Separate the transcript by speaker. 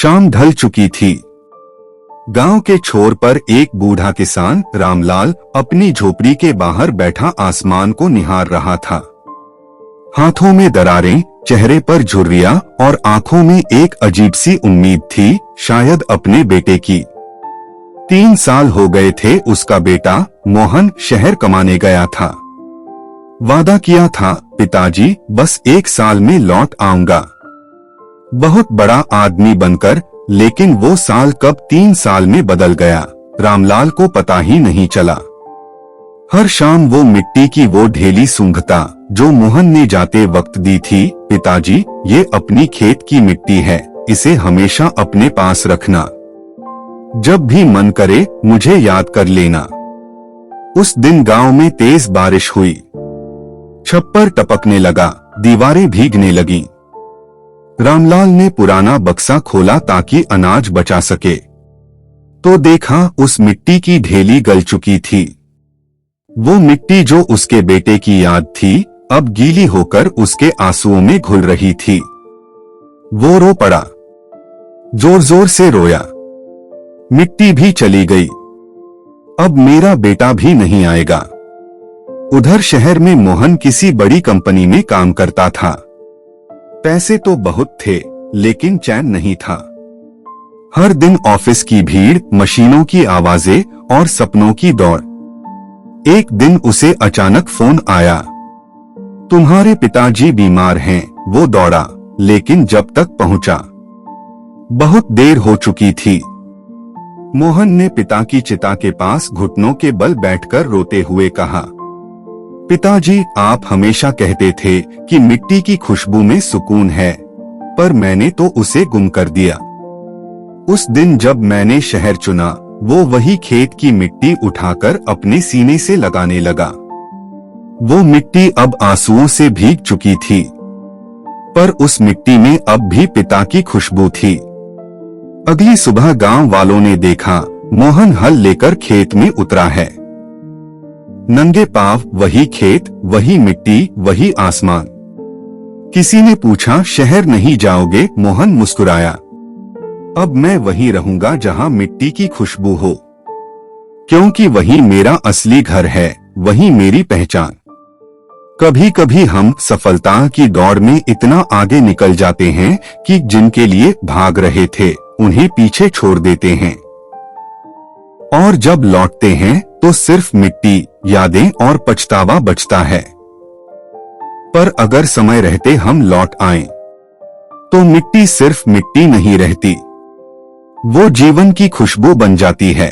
Speaker 1: शाम ढल चुकी थी। गांव के छोर पर एक बूढ़ा किसान रामलाल अपनी झोपड़ी के बाहर बैठा आसमान को निहार रहा था। हाथों में दरारें, चेहरे पर झुर्रियां और आंखों में एक अजीब सी उम्मीद थी, शायद अपने बेटे की। 3 साल हो गए थे उसका बेटा मोहन शहर कमाने गया था। वादा किया था, पिताजी बस 1 साल में लौट आऊंगा, बहुत बड़ा आदमी बनकर। लेकिन वो साल कब 3 साल में बदल गया, रामलाल को पता ही नहीं चला। हर शाम वो मिट्टी की वो ढेली सूंघता जो मोहन ने जाते वक्त दी थी। पिताजी, ये अपनी खेत की मिट्टी है, इसे हमेशा अपने पास रखना, जब भी मन करे मुझे याद कर लेना। उस दिन गांव में तेज बारिश हुई, छप्पर टपकने लगा, दीवारें भीगने लगीं। रामलाल ने पुराना बक्सा खोला ताकि अनाज बचा सके, तो देखा उस मिट्टी की ढेली गल चुकी थी। वो मिट्टी जो उसके बेटे की याद थी, अब गीली होकर उसके आंसुओं में घुल रही थी। वो रो पड़ा, जोर जोर से रोया। मिट्टी भी चली गई, अब मेरा बेटा भी नहीं आएगा। उधर शहर में मोहन किसी बड़ी कंपनी में काम करता था। पैसे तो बहुत थे, लेकिन चैन नहीं था। हर दिन ऑफिस की भीड़, मशीनों की आवाजें और सपनों की दौड़। एक दिन उसे अचानक फोन आया, तुम्हारे पिताजी बीमार हैं। वो दौड़ा, लेकिन जब तक पहुंचा, बहुत देर हो चुकी थी। मोहन ने पिता की चिता के पास घुटनों के बल बैठकर रोते हुए कहा, पिताजी, आप हमेशा कहते थे कि मिट्टी की खुशबू में सुकून है, पर मैंने तो उसे गुम कर दिया। उस दिन जब मैंने शहर चुना, वो वही खेत की मिट्टी उठाकर अपने सीने से लगाने लगा। वो मिट्टी अब आंसुओं से भीग चुकी थी, पर उस मिट्टी में अब भी पिता की खुशबू थी। अगली सुबह गांव वालों ने देखा, मोहन हल लेकर खेत में उतरा है। नंगे पांव, वही खेत, वही मिट्टी, वही आसमान। किसी ने पूछा, शहर नहीं जाओगे? मोहन मुस्कुराया, अब मैं वहीं रहूंगा जहां मिट्टी की खुशबू हो, क्योंकि वही मेरा असली घर है, वही मेरी पहचान। कभी कभी हम सफलता की दौड़ में इतना आगे निकल जाते हैं कि जिनके लिए भाग रहे थे उन्हें पीछे छोड़ देते हैं, और जब लौटते हैं तो सिर्फ मिट्टी, यादें और पछतावा बचता है। पर अगर समय रहते हम लौट आएं, तो मिट्टी सिर्फ मिट्टी नहीं रहती, वो जीवन की खुशबू बन जाती है।